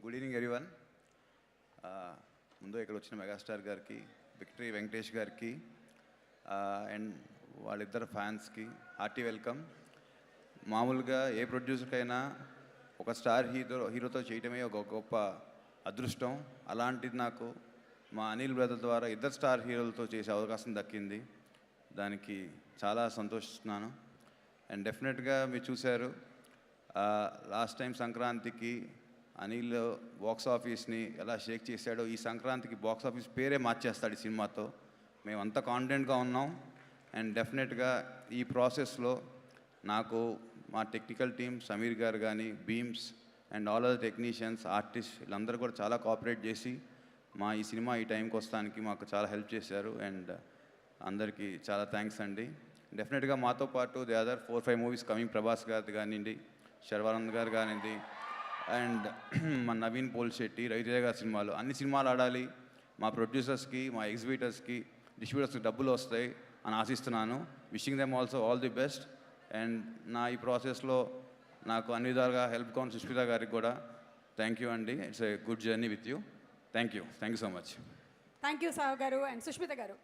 Good evening everyone. ముందు ఇక్కడ వచ్చిన మెగాస్టార్ గారికి, విక్టరీ వెంకటేష్ గారికి అండ్ వాళ్ళిద్దరు ఫ్యాన్స్కి హార్టీ వెల్కమ్. మామూలుగా ఏ ప్రొడ్యూసర్కైనా ఒక స్టార్ హీరోతో చేయటమే ఒక గొప్ప అదృష్టం. అలాంటిది నాకు మా అనిల్ బ్రదర్ ద్వారా ఇద్దరు స్టార్ హీరోలతో చేసే అవకాశం దక్కింది. దానికి చాలా సంతోషిస్తున్నాను. అండ్ డెఫినెట్గా మీరు చూశారు, లాస్ట్ టైం సంక్రాంతికి అనిల్ బాక్స్ ఆఫీస్ని ఎలా షేక్ చేశాడో, ఈ సంక్రాంతికి బాక్స్ ఆఫీస్ పేరే మార్చేస్తాడు ఈ సినిమాతో. మేమంతా కాన్ఫిడెంట్గా ఉన్నాం. అండ్ డెఫినెట్గా ఈ ప్రాసెస్లో నాకు మా టెక్నికల్ టీమ్ సమీర్ గారు కానీ, beams and all other technicians, artist వీళ్ళందరూ కూడా చాలా కోఆపరేట్ చేసి మా ఈ సినిమా ఈ టైంకి వస్తానికి మాకు చాలా హెల్ప్ చేశారు. అండ్ అందరికీ చాలా థ్యాంక్స్ అండి. డెఫినెట్గా మాతో పాటు the other 4-5 movies coming, Prabhas గారిది కానివ్వండి, శర్వానంద్ గారు కానివ్వండి, అండ్ మన నవీన్ పోల్శెట్టి, రవితేజ గారి సినిమాలు, అన్ని సినిమాలు ఆడాలి. మా ప్రొడ్యూసర్స్కి, మా ఎగ్జిబిటర్స్కి, డిస్ట్రిబ్యూటర్స్కి డబ్బులు వస్తాయి అని ఆశిస్తున్నాను. Wishing them also all the best. And నా ఈ ప్రాసెస్లో నాకు అన్ని విధాలుగా హెల్ప్ కావాలి సుష్మిత గారికి కూడా థ్యాంక్ యూ అండి. It's a good journey with you. Thank you so much. Thank you సావ్ గారు అండ్ సుష్మిత గారు.